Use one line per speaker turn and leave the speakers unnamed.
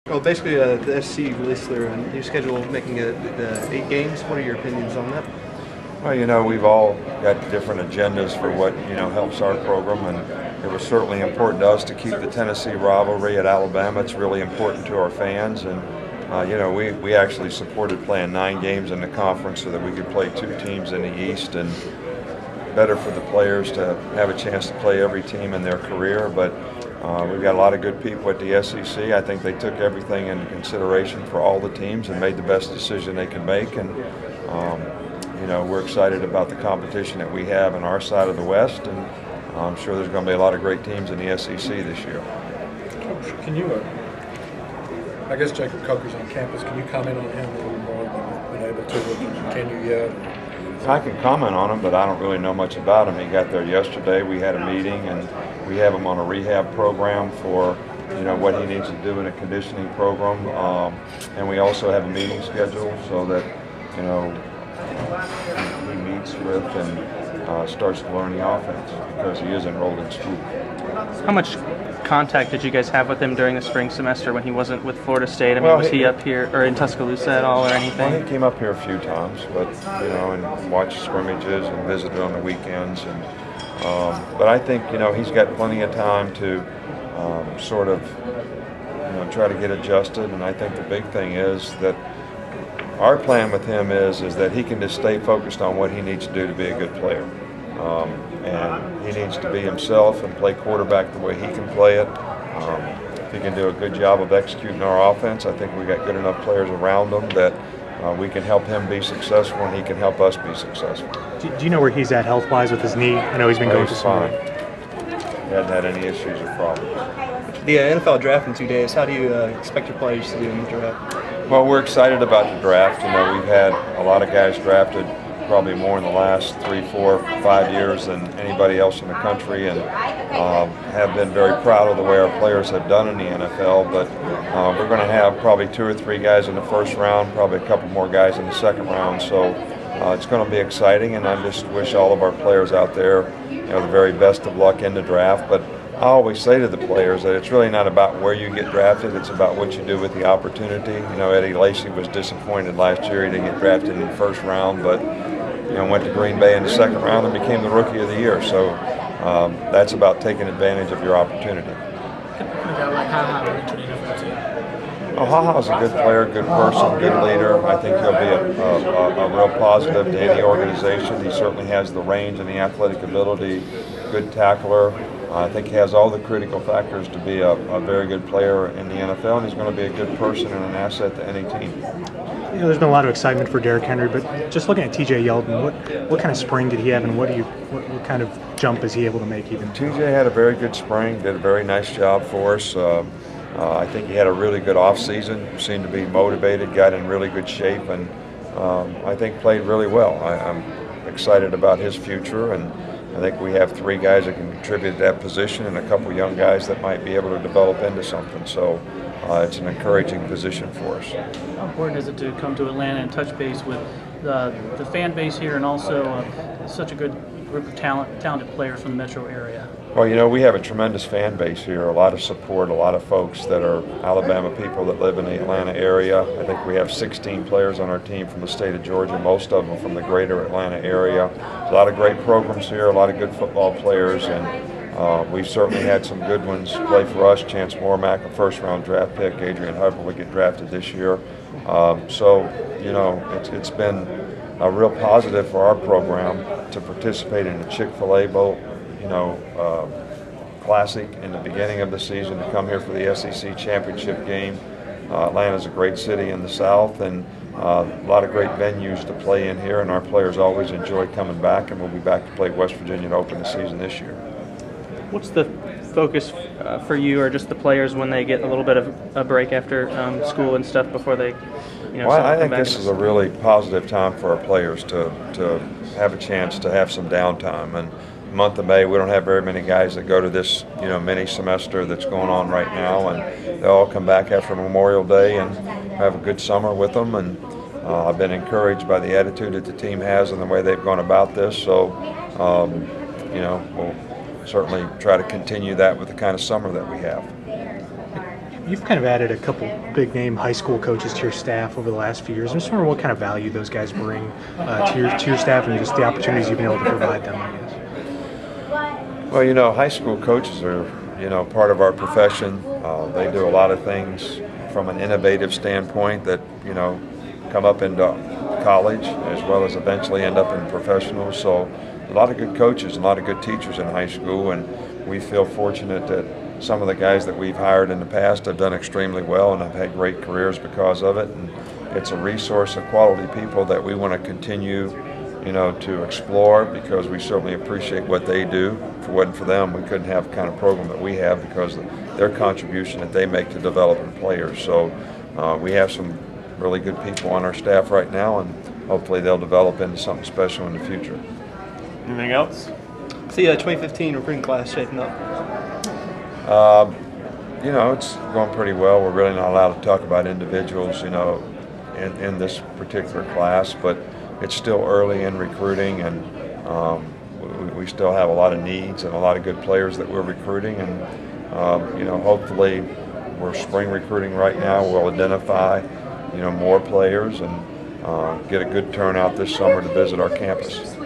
Well, basically, the SC released their new schedule, making the 8 games. What are your opinions on that?
Well, we've all got different agendas for what, helps our program, and it was certainly important to us to keep the Tennessee rivalry at Alabama. It's really important to our fans, and, we actually supported playing 9 games in the conference so that we could play 2 teams in the East, and better for the players to have a chance to play every team in their career. But we've got a lot of good people at the SEC. I think they took everything into consideration for all the teams and made the best decision they could make. And we're excited about the competition that we have on our side of the West, and I'm sure there's going to be a lot of great teams in the SEC this year.
Coach, can you, I guess Jacob Coker's on campus, can you comment on him a little more than been able to? Can you yet?
I can comment on him, but I don't really know much about him. He got there yesterday. We had a meeting, and we have him on a rehab program for what he needs to do in a conditioning program, and we also have a meeting scheduled so that he meets with and starts to learn the offense because he is enrolled in school.
How much contact did you guys have with him during the spring semester when he wasn't with Florida State? I mean, was he up here or in Tuscaloosa at all or anything?
Well, he came up here a few times, but and watched scrimmages and visited on the weekends. And but I think he's got plenty of time to sort of try to get adjusted. And I think the big thing is that our plan with him is that he can just stay focused on what he needs to do to be a good player. And he needs to be himself and play quarterback the way he can play it. If he can do a good job of executing our offense, I think we got good enough players around him that we can help him be successful and he can help us be successful.
Do you know where he's at health-wise with his knee? I know he's been going
he's
to
fine. He hasn't had any issues or problems.
The NFL draft in 2 days. How do you expect your players to do in the draft?
Well, we're excited about the draft. We've had a lot of guys drafted, probably more in the last 3, 4, 5 years than anybody else in the country, and have been very proud of the way our players have done in the NFL. But we're going to have probably 2 or 3 guys in the first round, probably a couple more guys in the second round. So it's going to be exciting, and I just wish all of our players out there the very best of luck in the draft. But I always say to the players that it's really not about where you get drafted, it's about what you do with the opportunity. Eddie Lacy was disappointed last year he didn't get drafted in the first round, but went to Green Bay in the second round and became the Rookie of the Year. So that's about taking advantage of your opportunity. Ha-Ha's a good player, good person, good leader. I think he'll be a real positive to any organization. He certainly has the range and the athletic ability, good tackler. I think he has all the critical factors to be a very good player in the NFL, and he's going to be a good person and an asset to any team.
There's been a lot of excitement for Derrick Henry, but just looking at T.J. Yeldon, what kind of spring did he have, and what kind of jump is he able to make even?
T.J. had a very good spring, did a very nice job for us. I think he had a really good offseason, seemed to be motivated, got in really good shape, and I think played really well. I'm excited about his future, and I think we have 3 guys that can contribute to that position and a couple young guys that might be able to develop into something. So it's an encouraging position for us.
How important is it to come to Atlanta and touch base with the fan base here and also such a good group of talented players from the metro area?
Well, we have a tremendous fan base here, a lot of support, a lot of folks that are Alabama people that live in the Atlanta area. I think we have 16 players on our team from the state of Georgia, most of them from the greater Atlanta area. There's a lot of great programs here, a lot of good football players, and we've certainly had some good ones play for us. Chance Mormack, a first-round draft pick. Adrian Hubbard will get drafted this year. It's been a real positive for our program to participate in the Chick-fil-A Bowl, Classic in the beginning of the season, to come here for the SEC championship game. Atlanta's a great city in the South, and a lot of great venues to play in here, and our players always enjoy coming back, and we'll be back to play West Virginia to open the season this year.
What's the focus for you or just the players when they get a little bit of a break after school and stuff before they
Well, I think this is a really positive time for our players to have a chance to have some downtime. And the month of May, we don't have very many guys that go to this mini semester that's going on right now, and they'll all come back after Memorial Day and have a good summer with them. And I've been encouraged by the attitude that the team has and the way they've gone about this. So we'll certainly try to continue that with the kind of summer that we have.
you've kind of added a couple big-name high school coaches to your staff over the last few years. I'm just wondering what kind of value those guys bring to your staff and just the opportunities you've been able to provide them, I guess.
Well, you know, high school coaches are, you know, part of our profession. They do a lot of things from an innovative standpoint that, you know, come up into college as well as eventually end up in professionals. So a lot of good coaches, a lot of good teachers in high school, and we feel fortunate that some of the guys that we've hired in the past have done extremely well and have had great careers because of it. And it's a resource of quality people that we want to continue, you know, to explore, because we certainly appreciate what they do. If it wasn't for them, we couldn't have the kind of program that we have because of their contribution that they make to developing players. So we have some really good people on our staff right now, and hopefully they'll develop into something special in the future.
Anything else?
See 2015 recruiting class shaping up.
You know, it's going pretty well. We're really not allowed to talk about individuals, you know, in this particular class, but it's still early in recruiting, and we still have a lot of needs and a lot of good players that we're recruiting. And, you know, hopefully we're spring recruiting right now. We'll identify, you know, more players and get a good turnout this summer to visit our campus.